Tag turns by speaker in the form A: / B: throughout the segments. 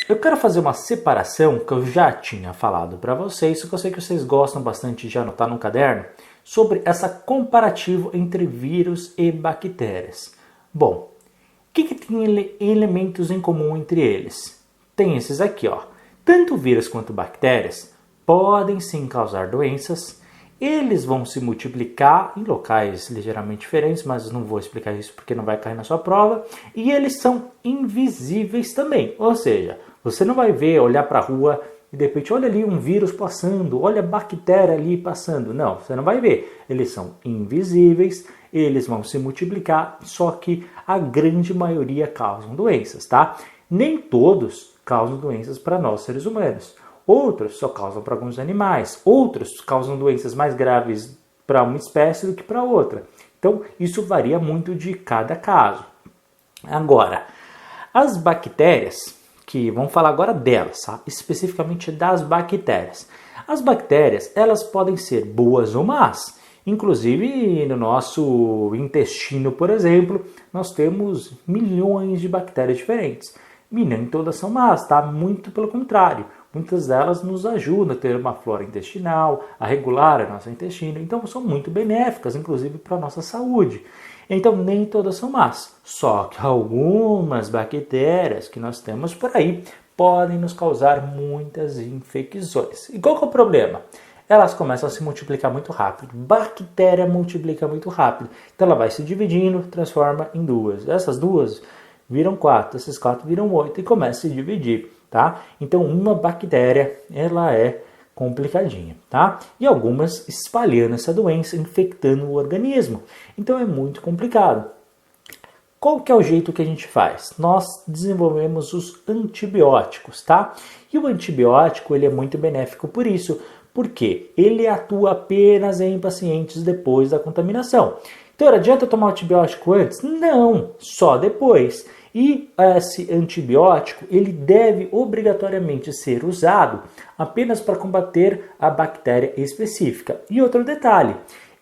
A: eu quero fazer uma separação que eu já tinha falado para vocês, que eu sei que vocês gostam bastante de anotar no caderno, sobre essa comparativo entre vírus e bactérias. Bom, o que tem elementos em comum entre eles? Tem esses aqui, ó. Tanto vírus quanto bactérias podem sim causar doenças. Eles vão se multiplicar em locais ligeiramente diferentes, mas não vou explicar isso porque não vai cair na sua prova. E eles são invisíveis também, ou seja, você não vai ver, olhar para a rua e de repente, olha ali um vírus passando, olha a bactéria ali passando. Não, você não vai ver. Eles são invisíveis, eles vão se multiplicar, só que a grande maioria causam doenças, tá? Nem todos causam doenças para nós seres humanos. Outros só causam para alguns animais, outros causam doenças mais graves para uma espécie do que para outra. Então, isso varia muito de cada caso. Agora, as bactérias, que vamos falar agora delas, tá? Especificamente das bactérias. As bactérias, elas podem ser boas ou más. Inclusive, no nosso intestino, por exemplo, nós temos milhões de bactérias diferentes. E nem todas são más, tá? Muito pelo contrário. Muitas delas nos ajudam a ter uma flora intestinal, a regular o nosso intestino. Então, são muito benéficas, inclusive para a nossa saúde. Então, nem todas são más. Só que algumas bactérias que nós temos por aí podem nos causar muitas infecções. E qual que é o problema? Elas começam a se multiplicar muito rápido. Bactéria multiplica muito rápido. Então, ela vai se dividindo, transforma em duas. Essas duas viram 4, esses 4 viram 8 e começa a se dividir, tá? Então, uma bactéria, ela é complicadinha, tá? E algumas espalhando essa doença, infectando o organismo. Então, é muito complicado. Qual que é o jeito que a gente faz? Nós desenvolvemos os antibióticos, tá? E o antibiótico, ele é muito benéfico por isso. Por quê? Ele atua apenas em pacientes depois da contaminação. Então, adianta tomar o antibiótico antes? Não, só depois. E esse antibiótico, ele deve obrigatoriamente ser usado apenas para combater a bactéria específica. E outro detalhe,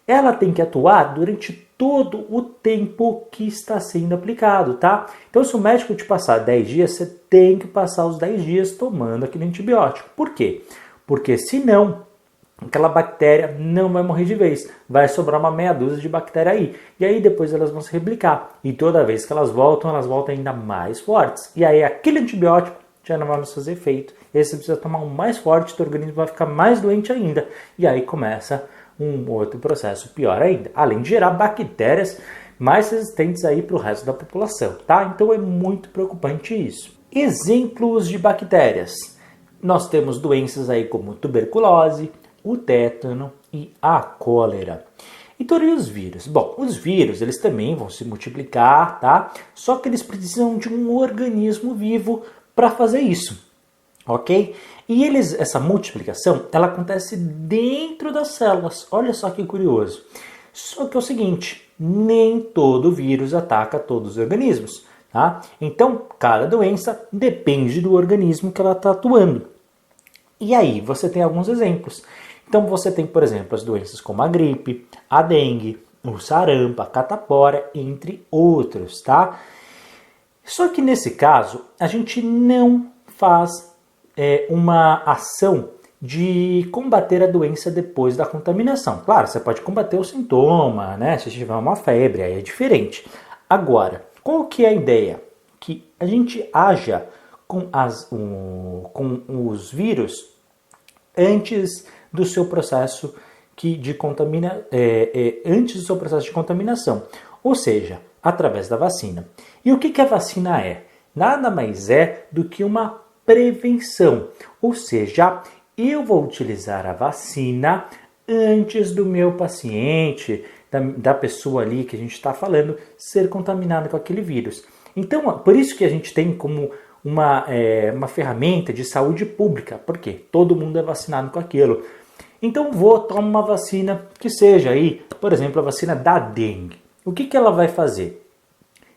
A: ela tem que atuar durante todo o tempo que está sendo aplicado, tá? Então, se o médico te passar 10 dias, você tem que passar os 10 dias tomando aquele antibiótico. Por quê? Porque senão, aquela bactéria não vai morrer de vez. Vai sobrar uma meia dúzia de bactéria aí. E aí depois elas vão se replicar. E toda vez que elas voltam ainda mais fortes. E aí aquele antibiótico já não vai mais fazer efeito. E aí você precisa tomar um mais forte, teu organismo vai ficar mais doente ainda. E aí começa um outro processo pior ainda. Além de gerar bactérias mais resistentes aí para o resto da população, tá? Então é muito preocupante isso. Exemplos de bactérias. Nós temos doenças aí como tuberculose, o tétano e a cólera. Então, e os vírus? Bom, os vírus, eles também vão se multiplicar, tá? Só que eles precisam de um organismo vivo para fazer isso, ok? E essa multiplicação, ela acontece dentro das células. Olha só que curioso. Só que é o seguinte, nem todo vírus ataca todos os organismos, tá? Então, cada doença depende do organismo que ela está atuando. E aí, você tem alguns exemplos. Então você tem, por exemplo, as doenças como a gripe, a dengue, o sarampo, a catapora, entre outros, tá? Só que nesse caso, a gente não faz uma ação de combater a doença depois da contaminação. Claro, você pode combater o sintoma, né? Se tiver uma febre, aí é diferente. Agora, qual que é a ideia? Que a gente haja com os vírus antes do seu processo antes do seu processo de contaminação, ou seja, através da vacina. E o que a vacina é? Nada mais é do que uma prevenção, ou seja, eu vou utilizar a vacina antes do meu paciente, da pessoa ali que a gente está falando, ser contaminado com aquele vírus. Então, por isso que a gente tem como uma ferramenta de saúde pública, porque todo mundo é vacinado com aquilo. Então vou tomar uma vacina que seja aí, por exemplo, a vacina da dengue. O que ela vai fazer?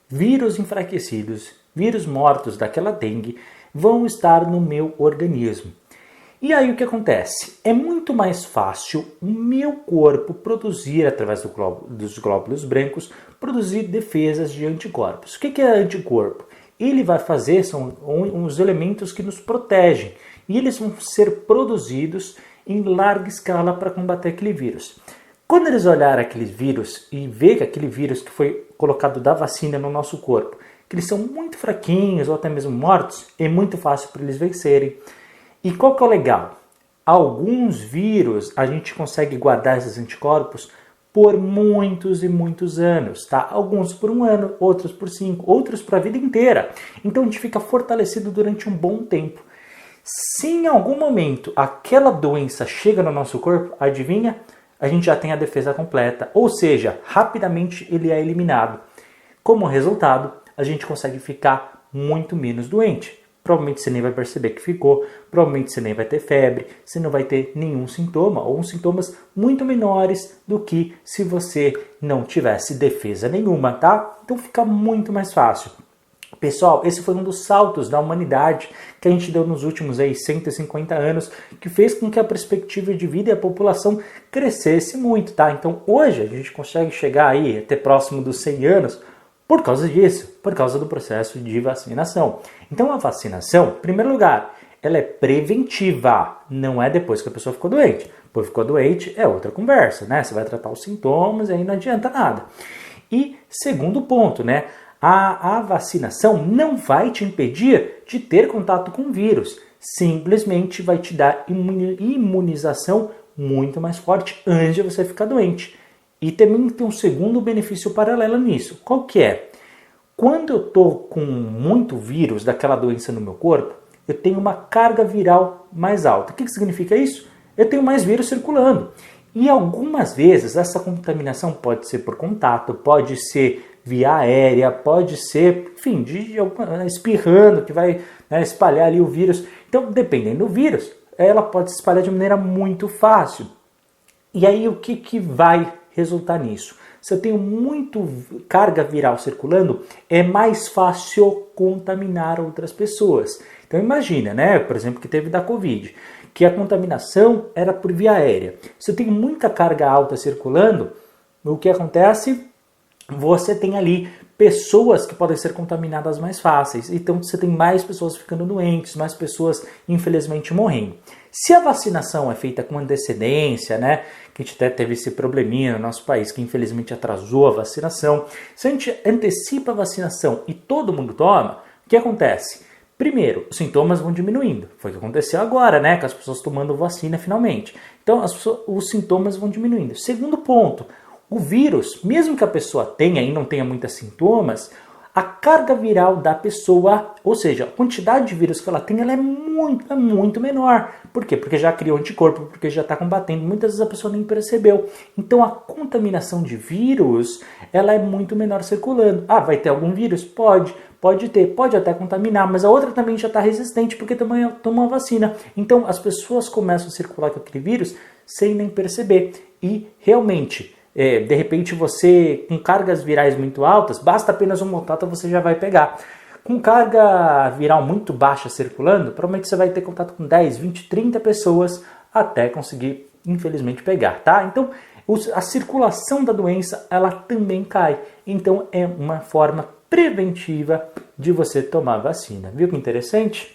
A: Vírus enfraquecidos, vírus mortos daquela dengue vão estar no meu organismo. E aí o que acontece? É muito mais fácil o meu corpo produzir, através dos glóbulos brancos, produzir defesas de anticorpos. O que é anticorpo? ele vai fazer, são os elementos que nos protegem, e eles vão ser produzidos em larga escala para combater aquele vírus. Quando eles olharem aquele vírus e ver que aquele vírus que foi colocado da vacina no nosso corpo, que eles são muito fraquinhos ou até mesmo mortos, é muito fácil para eles vencerem. E qual que é o legal? Alguns vírus a gente consegue guardar esses anticorpos por muitos e muitos anos, tá? Alguns por 1 ano, outros por 5, outros para a vida inteira. Então a gente fica fortalecido durante um bom tempo. Se em algum momento aquela doença chega no nosso corpo, adivinha? A gente já tem a defesa completa, ou seja, rapidamente ele é eliminado. Como resultado, a gente consegue ficar muito menos doente. Provavelmente você nem vai perceber que ficou, provavelmente você nem vai ter febre, você não vai ter nenhum sintoma, ou sintomas muito menores do que se você não tivesse defesa nenhuma, tá? Então fica muito mais fácil. Pessoal, esse foi um dos saltos da humanidade que a gente deu nos últimos 150 anos, que fez com que a perspectiva de vida e a população crescesse muito, tá? Então hoje a gente consegue chegar aí até próximo dos 100 anos por causa disso, por causa do processo de vacinação. Então a vacinação, em primeiro lugar, ela é preventiva, não é depois que a pessoa ficou doente. Depois ficou doente é outra conversa, né? Você vai tratar os sintomas e aí não adianta nada. E segundo ponto, né? A vacinação não vai te impedir de ter contato com o vírus, simplesmente vai te dar imunização muito mais forte antes de você ficar doente. E também tem um segundo benefício paralelo nisso. Qual que é? Quando eu estou com muito vírus daquela doença no meu corpo, eu tenho uma carga viral mais alta. O que significa isso? Eu tenho mais vírus circulando. E algumas vezes essa contaminação pode ser por contato, pode ser via aérea, pode ser, enfim, espirrando, que vai, né, espalhar ali o vírus. Então, dependendo do vírus, ela pode se espalhar de maneira muito fácil. E aí, o que vai resultar nisso? Se eu tenho muito carga viral circulando, é mais fácil contaminar outras pessoas. Então, imagina, né, por exemplo, que teve da Covid, que a contaminação era por via aérea. Se eu tenho muita carga alta circulando, o que acontece? Você tem ali pessoas que podem ser contaminadas mais fáceis. Então você tem mais pessoas ficando doentes, mais pessoas infelizmente morrendo. Se a vacinação é feita com antecedência, né, que a gente até teve esse probleminha no nosso país, que infelizmente atrasou a vacinação. Se a gente antecipa a vacinação e todo mundo toma, o que acontece? Primeiro, os sintomas vão diminuindo. Foi o que aconteceu agora, né, com as pessoas tomando vacina finalmente. Então os sintomas vão diminuindo. Segundo ponto, o vírus, mesmo que a pessoa tenha e não tenha muitos sintomas, a carga viral da pessoa, ou seja, a quantidade de vírus que ela tem, ela é muito menor. Por quê? Porque já criou anticorpo, porque já está combatendo. Muitas vezes a pessoa nem percebeu. Então a contaminação de vírus, ela é muito menor circulando. Ah, vai ter algum vírus? Pode ter, pode até contaminar, mas a outra também já está resistente porque também tomou a vacina. Então as pessoas começam a circular com aquele vírus sem nem perceber. E realmente, de repente você, com cargas virais muito altas, basta apenas um contato, você já vai pegar. Com carga viral muito baixa circulando, provavelmente você vai ter contato com 10, 20, 30 pessoas até conseguir, infelizmente, pegar, tá? Então, a circulação da doença, ela também cai. Então, é uma forma preventiva de você tomar vacina. Viu que interessante?